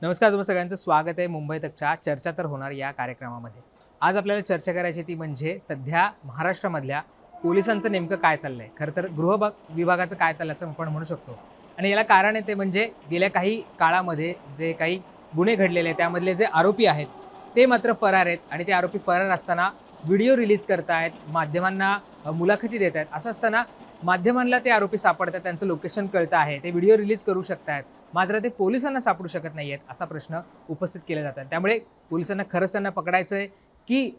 नमस्कार, तुम्हा सगळ्यांचं स्वागत आहे मुंबई तकच्या चर्चा तर होणार या कार्यक्रमामध्ये. आज आपल्याला चर्चा करायची ती म्हणजे सध्या महाराष्ट्रामधल्या पोलिसांचं नेमकं काय चाललंय. खरं तर विभागाचं काय चाललंय असं आपण म्हणू शकतो. आणि याला कारण आहे ते म्हणजे गेल्या काही काळामध्ये जे काही गुन्हे घडलेले आहेत त्यामधले जे आरोपी आहेत ते मात्र फरार आहेत आणि ते आरोपी फरार असताना व्हिडिओ रिलीज करतायत, माध्यमांना मुलाखती देत आहेत. असं असताना माध्यमांना ते आरोपी सापडतात, त्यांचं लोकेशन कळतं आहे, ते व्हिडिओ रिलीज करू शकतात, मात्र ते पोलिसांना सापडू शकत नाहीयेत असा प्रश्न उपस्थित केला जातात. त्यामुळे पोलिसांना खरंच त्यांना पकडायचं आहे की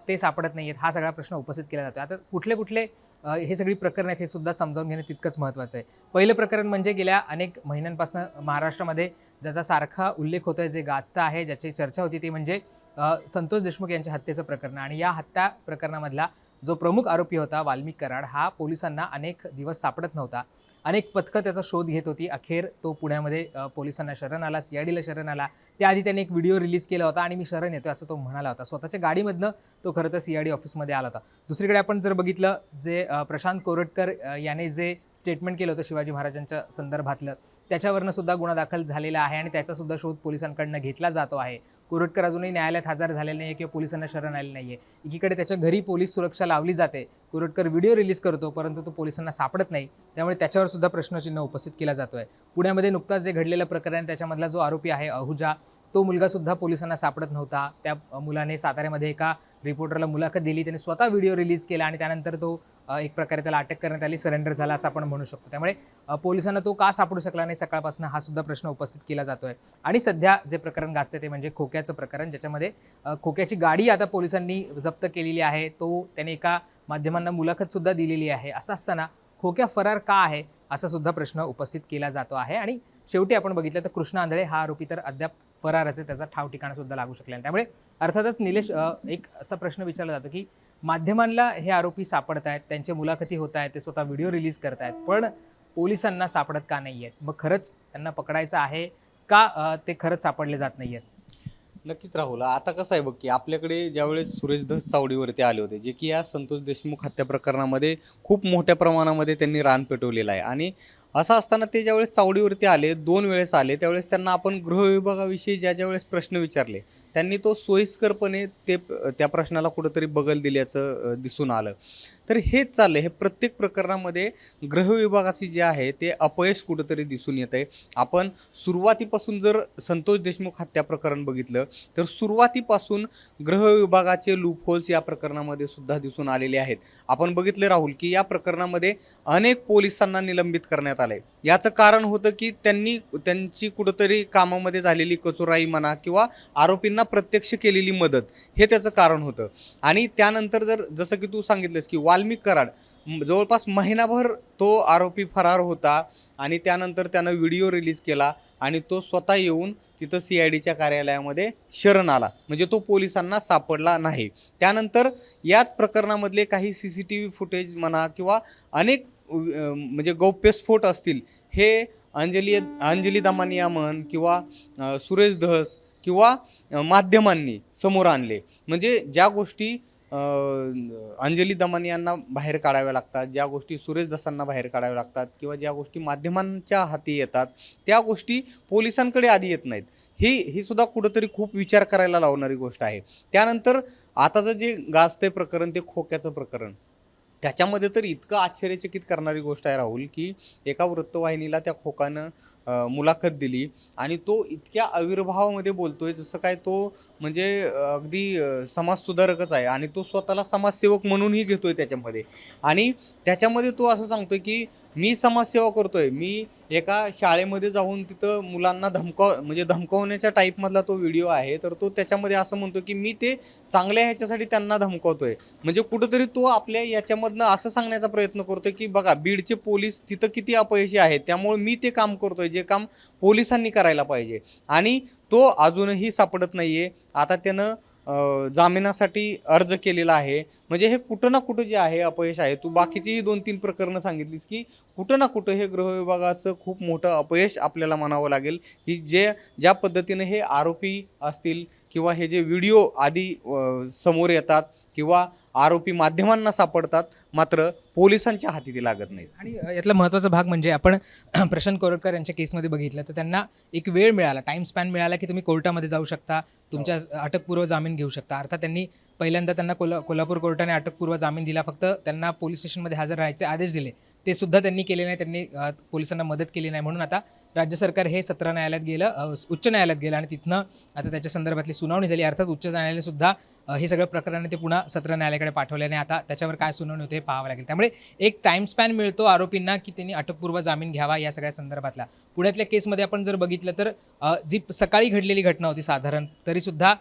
ते सापडत नाहीयेत हा सगळा प्रश्न उपस्थित केला जातो. आता कुठले हे सगळी प्रकरण आहेत हे सुद्धा समजावून घेणं तितकंच महत्त्वाचं आहे. पहिलं प्रकरण म्हणजे गेल्या अनेक महिन्यांपासून महाराष्ट्रामध्ये ज्याचा सारखा उल्लेख होतोय, जे गाजतं आहे, ज्याची चर्चा होती ती म्हणजे संतोष देशमुख यांच्या हत्येचं प्रकरण. आणि या हत्या प्रकरणामधला जो प्रमुख आरोपी होता वाल्मिक कराड हा पोलिसांना अनेक दिवस सापडत नव्हता. अनेक पथकं त्याचा शोध घेत होती. अखेर तो पुण्यामध्ये पोलिसांना शरण आला, CIDला शरण आला. त्याआधी त्याने एक व्हिडिओ रिलीज केला होता आणि मी शरण येतोय असं तो म्हणाला होता. स्वतःच्या गाडीमधनं तो खरं तर CID ऑफिसमध्ये आला होता. दुसरीकडे आपण जर बघितलं, जे प्रशांत कोरटकर याने जे स्टेटमेंट केलं होतं शिवाजी महाराजांच्या संदर्भातलं, त्याच्यावरनं सुद्धा गुन्हा दाखल झालेला आहे आणि त्याचा सुद्धा शोध पोलिसांकडनं घेतला जातो आहे. कोरटकर अजूनही न्यायालयात हजर झालेले नाही किंवा पोलिसांना शरण आले नाहीये. एकीकडे त्याच्या घरी पोलीस सुरक्षा लावली जाते. कोरटकर व्हिडिओ रिलीज करतो, परंतु तो पोलिसांना सापडत नाही. त्यामुळे त्याच्यावर सुद्धा प्रश्नचिन्ह उपस्थित केला जातोय. पुण्यामध्ये नुकताच जे घडलेलं प्रकरण त्याच्यामधला जो आरोपी आहे अहुजा, तो मुलगा सुद्धा पोलिसांना सापडत नव्हता. त्या मुलाने साताऱ्यामध्ये एका रिपोर्टरला मुलाखत दिली, त्याने स्वतः व्हिडिओ रिलीज केला आणि त्यानंतर तो एक प्रकारे त्याला अटक करण्यात आली, सरेंडर झाला असं आपण म्हणू शकतो. त्यामुळे पोलिसांना तो का सापडू शकला नाही सकाळपासून हा सुद्धा प्रश्न उपस्थित केला जातोय. आणि सध्या जे प्रकरण गाजते ते म्हणजे खोक्याचं प्रकरण, ज्याच्यामध्ये खोक्याची गाडी आता पोलिसांनी जप्त केलेली आहे. त्याने एका माध्यमांना मुलाखत सुद्धा दिलेली आहे. असं असताना खोक्या फरार का आहे असा सुद्धा प्रश्न उपस्थित केला जातो आहे. आणि शेवटी आपण बघितलं तर कृष्णा आंधळे हा आरोपी तर अद्याप फरारच आहे, त्याचा ठाव ठिकाणा सुद्धा लागू शकला नाही. त्यामुळे अर्थातच निलेश, एक असा प्रश्न विचारला जातो की माध्यमांना हे आरोपी सापडत आहेत, त्यांच्या मुलाखती होत आहेत, ते स्वतः व्हिडिओ रिलीज करत आहेत, पण पोलिसांना सापडत का नाही आहेत? मग खरंच त्यांना पकडायचं आहे का ते खरंच सापडले जात नाही आहेत? नक्कीच राहुल. आता कसं आहे बघ की आपल्याकडे ज्यावेळेस सुरेश धस चावडीवरती आले होते, जे की या संतोष देशमुख हत्या प्रकरणामध्ये खूप मोठ्या प्रमाणामध्ये त्यांनी रान पेटवलेलं आहे. आणि असं असताना ते ज्यावेळेस चावडीवरती आले, 2 वेळेस आले, त्यावेळेस त्यांना आपण गृह विभागाविषयी ज्यावेळेस प्रश्न विचारले, त्यांनी तो सोयीस्करपणे त्या प्रश्नाला कुठंतरी बगल दिल्याचं दिसून आलं. तर हेच चाललं हे प्रत्येक प्रकरणामध्ये गृह विभागाची जे आहे ते अपयश कुठंतरी दिसून येत आहे. आपण सुरुवातीपासून जर संतोष देशमुख हत्या प्रकरण बघितलं तर सुरुवातीपासून गृह विभागाचे लूपहोल्स या प्रकरणामध्ये सुद्धा दिसून आलेले आहेत. आपण बघितले राहुल की या प्रकरणामध्ये अनेक पोलिसांना निलंबित करण्यात आले. याचं कारण होतं की त्यांची कुठंतरी कामामध्ये झालेली कचुराई म्हणा किंवा आरोपींना प्रत्यक्ष केलेली मदत, हे त्याचं कारण होतं. आणि त्यानंतर जसं की तू सांगितलंस की वाल्मिक कराड जवळपास महिनाभर तो आरोपी फरार होता आणि त्यानंतर त्यानं व्हिडिओ रिलीज केला आणि तो स्वतः येऊन तिथं CIDच्या कार्यालयामध्ये शरण आला, म्हणजे तो पोलिसांना सापडला नाही. त्यानंतर याच प्रकरणामधले काही CCTV फुटेज म्हणा किंवा अनेक म्हणजे गौप्यस्फोट असतील, हे अंजली दमानिया म्हण किंवा सुरेश धस किंवा माध्यमांनी समोर आणले. म्हणजे ज्या गोष्टी अंजली दमानियांना बाहेर काढाव्या लागतात, ज्या गोष्टी सुरेश धसांना बाहेर काढाव्या लागतात किंवा ज्या गोष्टी माध्यमांच्या हाती येतात, त्या गोष्टी पोलिसांकडे आधी येत नाहीत. ही सुद्धा कुठंतरी खूप विचार करायला लावणारी गोष्ट आहे. त्यानंतर आताचं जे गाजतंय प्रकरण ते खोक्याचं प्रकरण, त्याच्यामध्ये तर इतकं आश्चर्यचकित करणारी गोष्ट आहे राहुल की एका वृत्तवाहिनीला त्या खोकानं मुलाखत दिली आणि तो इतक्या आविर्भावामध्ये बोलतोय जसं काय तो म्हणजे अगदी समाजसुधारकच आहे आणि तो स्वतःला समाजसेवक म्हणूनही घेतोय त्याच्यामध्ये. आणि त्याच्यामध्ये तो असं सांगतोय की मी समाजसेवा करतोय, मी एका शाळेमध्ये जाऊन तिथं मुलांना म्हणजे धमकावण्याच्या टाईपमधला तो व्हिडिओ आहे. तर तो त्याच्यामध्ये असं म्हणतो की मी ते चांगल्या ह्याच्यासाठी त्यांना धमकावतोय. म्हणजे कुठंतरी तो आपल्या याच्यामधनं असं सांगण्याचा प्रयत्न करतोय की बघा बीडचे पोलीस तिथं किती अपयशी आहेत, त्यामुळे मी ते काम करतोय जे काम पोलिसांनी करायला पाहिजे. आणि तो अजूनही सापडत नाहीये. आता त्यानं जामिनासाठी अर्ज केलेला आहे. म्हणजे हे कुठं ना कुठं जे आहे अपयश आहे. तू बाकीचीही 2-3 प्रकरणं सांगितलीस की कुठं ना कुठं हे गृह विभागाचं खूप मोठं अपयश आपल्याला म्हणावं लागेल की ज्या पद्धतीनं हे आरोपी असतील किंवा हे जे व्हिडिओ आधी समोर येतात किंवा आरोपी माध्यमांना सापडतात, मात्र पोलिसांच्या हाती ते लागत नाहीत. आणि यातला महत्त्वाचा भाग म्हणजे आपण प्रशांत कोरटकर यांच्या केसमध्ये बघितलं तर त्यांना एक वेळ मिळाला, टाइम स्पॅन मिळाला की तुम्ही कोर्टामध्ये जाऊ शकता, तुमच्या अटकपूर्व जामीन घेऊ शकता. अर्थात त्यांनी पहिल्यांदा त्यांना कोल्हापूर कोर्टाने अटकपूर्व जामीन दिला, फक्त त्यांना पोलीस स्टेशनमध्ये हजर राहायचे आदेश दिले, ते सुद्धा त्यांनी केले नाही. त्यांनी पोलिसांना मदत केली नाही. म्हणून आता राज्य सरकार हे सत्र न्यायालयात गेलं, उच्च न्यायालयात गेलं आणि तिथनं आता त्याच्या संदर्भातली सुनावणी झाली. अर्थात उच्च न्यायालयाने सुद्धा हे सगळं प्रकरण ते पुन्हा सत्र न्यायालयाकडे पाठवल्याने आता त्याच्यावर काय सुनावणी होते हे पाहावं लागेल. त्यामुळे एक टाइम स्पॅन मिळतो आरोपींना की त्यांनी अटकपूर्व जामीन घ्यावा या सगळ्या संदर्भातला. पुण्यातल्या केसमध्ये आपण जर बघितलं तर जी सकाळी घडलेली घटना होती साधारण, तरीसुद्धा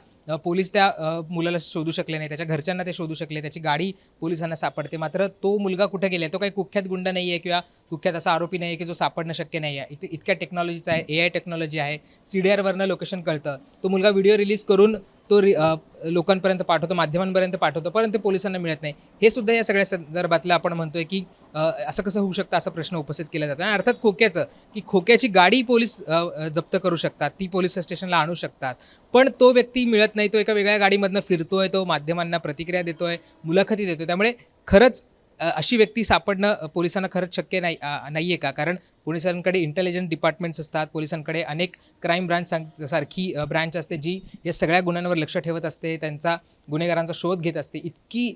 पोलीस त्या मुलाला शोधू शकले नाही, त्याच्या घरच्यांना ते शोधू शकले, त्याची गाडी पोलिसांना सापडते. मात्र तो मुलगा कुठे गेला, तो काही कुख्यात गुंड नाही आहे किंवा कुख्यात असा आरोपी नाही आहे की जो सापडणं शक्य नाही आहे. इतक्या टेक्नॉलॉजीचा आहे, AI टेक्नॉलॉजी आहे, CDR वरनं लोकेशन कळतं. तो मुलगा व्हिडिओ रिलीज करून तो लोकांपर्यंत पाठवतो, माध्यमांपर्यंत पाठवतो, परंतु पोलिसांना मिळत नाही. हे सुद्धा या सगळ्या संदर्भातलं आपण म्हणतोय की असं कसं होऊ शकतं, असा प्रश्न उपस्थित केला जातो. आणि अर्थात खोक्याचं, की खोक्याची गाडी पोलीस जप्त करू शकतात, ती पोलीस स्टेशनला आणू शकतात, पण तो व्यक्ती मिळत नाही. तो एका वेगळ्या गाडीमधनं फिरतोय, तो माध्यमांना प्रतिक्रिया देतोय, मुलाखती देतोय. त्यामुळे खरंच अशी व्यक्ती सापडणं पोलिसांना खरंच शक्य नाही आहे का? कारण पोलिसांकडे इंटेलिजन्स डिपार्टमेंट्स असतात, पोलिसांकडे अनेक क्राईम ब्रांच सारखी ब्रँच असते जी या सगळ्या गुन्ह्यांवर लक्ष ठेवत असते, त्यांचा गुन्हेगारांचा शोध घेत असते. इतकी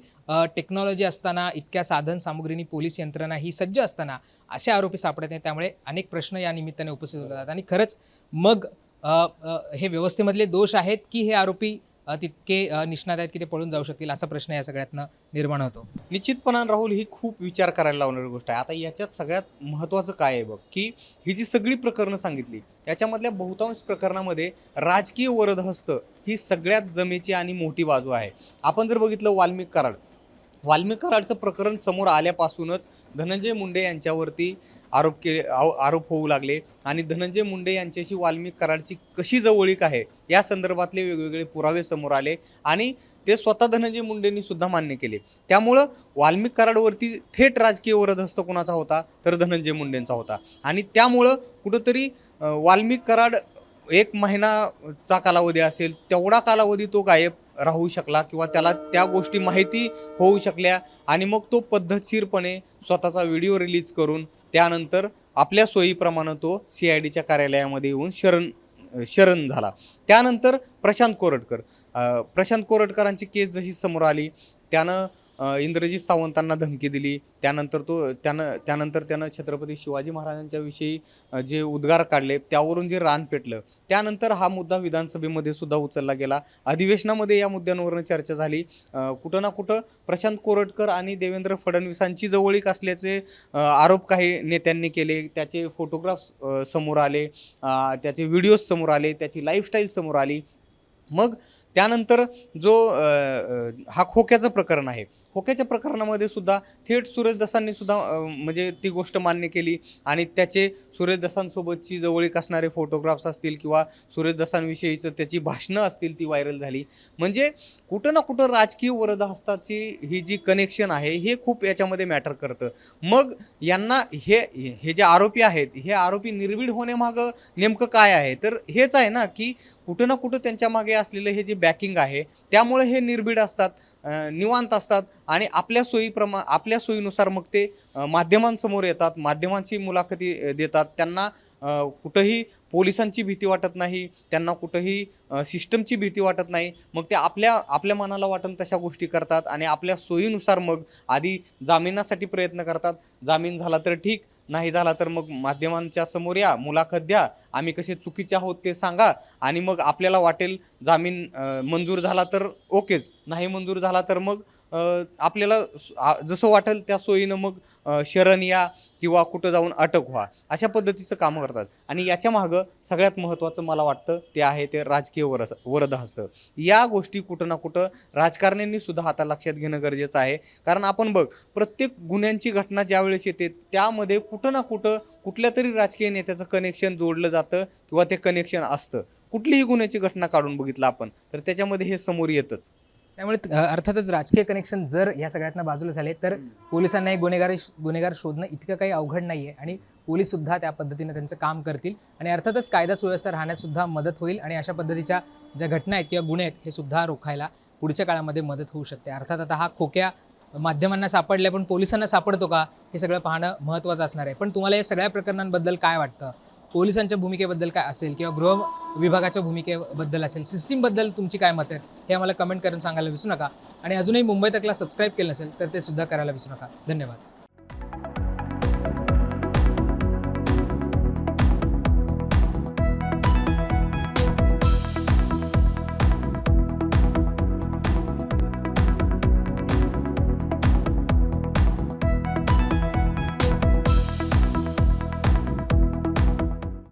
टेक्नॉलॉजी असताना, इतक्या साधन सामुग्रीनी पोलीस यंत्रणा ही सज्ज असताना असे आरोपी सापडत नाही. त्यामुळे अनेक प्रश्न या निमित्ताने उपस्थित होतात. आणि खरंच मग हे व्यवस्थेमधले दोष आहेत की हे आरोपी तितके निष्णात आहेत की ते पळून जाऊ शकतील, असा प्रश्न या सगळ्यातनं निर्माण होतो. निश्चितपणानं राहुल, ही खूप विचार करायला लावणारी गोष्ट आहे. आता याच्यात सगळ्यात महत्त्वाचं काय आहे बघ, की ही जी सगळी प्रकरणं सांगितली याच्यामधल्या बहुतांश प्रकरणामध्ये राजकीय वरदहस्त ही सगळ्यात जमेची आणि मोठी बाजू आहे. आपण जर बघितलं वाल्मिक कराडचं प्रकरण समोर आल्यापासूनच धनंजय मुंडे यांच्यावरती आरोप होऊ लागले आणि धनंजय मुंडे यांच्याशी वाल्मिक कराडची कशी जवळीक आहे या संदर्भातले वेगवेगळे पुरावे समोर आले आणि ते स्वतः धनंजय मुंडेंनी सुद्धा मान्य केले. त्यामुळं वाल्मिक कराडवरती थेट राजकीय वरदहस्त कोणाचा होता तर धनंजय मुंडेंचा होता. आणि त्यामुळं कुठंतरी वाल्मिक कराड 1 महिनाचा कालावधी असेल तेवढा कालावधी तो गायब राहू शकला किंवा त्याला त्या गोष्टी माहिती होऊ शकल्या आणि मग तो पद्धतशीरपणे स्वतःचा व्हिडिओ रिलीज करून त्यानंतर आपल्या सोयीप्रमाणे तो CIDच्या कार्यालयामध्ये येऊन शरण झाला. त्यानंतर प्रशांत कोरटकरांची केस जशी समोर आली, त्यानं इंद्रजित सावंतांना धमकी दिली. त्यानंतर त्यानं छत्रपती शिवाजी महाराजांच्या विषयी जे उद्गार काढले त्यावरून जे रान पेटलं, त्यानंतर हा मुद्दा विधानसभेमध्ये सुद्धा उचलला गेला. अधिवेशनामध्ये या मुद्द्यांवरून चर्चा झाली. कुठं ना कुठं प्रशांत कोरटकर आणि देवेंद्र फडणवीसांची जवळीक असल्याचे आरोप काही नेत्यांनी केले. त्याचे फोटोग्राफ्स समोर आले, त्याचे व्हिडिओज समोर आले, त्याची लाईफस्टाईल समोर आली. मग त्यानंतर जो हा खोक्याचं प्रकरण आहे, खोक्याच्या प्रकरणामध्ये सुद्धा थेट सुरेश दसांनी सुद्धा म्हणजे ती गोष्ट मान्य केली आणि त्याचे सुरेश दसांसोबतची जवळीक असणारे फोटोग्राफ्स असतील किंवा सुरेश दसांविषयीचं त्याची भाषणं असतील ती व्हायरल झाली. म्हणजे कुठं ना कुठं राजकीय वरदहस्ताची ही जी कनेक्शन आहे हे खूप याच्यामध्ये मॅटर करतं. मग यांना हे जे आरोपी आहेत, हे आरोपी निर्भीड होण्यामागं नेमकं काय आहे तर हेच आहे ना, की कुठं ना कुठं त्यांच्या मागे असलेलं हे जे बॅकिंग आहे त्यामुळे हे निर्भीड असतात, निवांत असतात आणि आपल्या सोयीनुसार मग ते माध्यमांसमोर येतात, माध्यमांची मुलाखती देतात. त्यांना कुठंही पोलिसांची भीती वाटत नाही, त्यांना कुठंही सिस्टमची भीती वाटत नाही. मग ते आपल्या मनाला वाटेल तशा गोष्टी करतात आणि आपल्या सोयीनुसार मग आधी जामिनासाठी प्रयत्न करतात. जामीन झाला तर ठीक, नाही झाला तर मग माध्यमांच्या समोर या, मुलाखत द्या, आम्ही कसे चुकीचे आहोत ते सांगा आणि मग आपल्याला वाटेल जामीन मंजूर झाला तर ओकेच, नाही मंजूर झाला तर मग आपल्याला जसं वाटेल त्या सोयीनं मग शरण या किंवा कुठं जाऊन अटक व्हा, अशा पद्धतीचं कामं करतात. आणि याच्या मागं सगळ्यात महत्त्वाचं मला वाटतं ते आहे ते राजकीय वरदहस्त. या गोष्टी कुठं ना कुठं राजकारण्यांनी सुद्धा आता लक्षात घेणं गरजेचं आहे. कारण आपण बघ, प्रत्येक गुन्ह्यांची घटना ज्यावेळेस येते त्यामध्ये कुठं ना कुठं कुठल्या तरी राजकीय नेत्याचं कनेक्शन जोडलं जातं किंवा ते कनेक्शन असतं. कुठलीही गुन्ह्याची घटना काढून बघितलं आपण तर त्याच्यामध्ये हे समोर येतच. त्यामुळे अर्थातच राजकीय कनेक्शन जर या सगळ्यातनं बाजूला झाले तर पोलिसांना हे गुन्हेगार शोधणं इतकं काही अवघड नाही आहे आणि पोलीससुद्धा त्या पद्धतीने त्यांचं काम करतील आणि अर्थातच कायदा सुव्यवस्था राहण्यासुद्धा मदत होईल आणि अशा पद्धतीच्या ज्या घटना आहेत किंवा गुन्हे आहेत हे सुद्धा रोखायला पुढच्या काळामध्ये मदत होऊ शकते. अर्थात आता हा खोक्या माध्यमांना सापडल्या, पण पोलिसांना सापडतो का हे सगळं पाहणं महत्त्वाचं असणार आहे. पण तुम्हाला या सगळ्या प्रकरणांबद्दल काय वाटतं? पोलिसांच्या भूमिकेबद्दल काय असेल किंवा गृह विभागाच्या भूमिकेबद्दल असेल, सिस्टीमबद्दल तुमची काय मतं आहेत हे आम्हाला कमेंट करून सांगायला विसरू नका. आणि अजूनही मुंबई तकला सबस्क्राईब केलं नसेल तर ते सुद्धा करायला विसरू नका. धन्यवाद.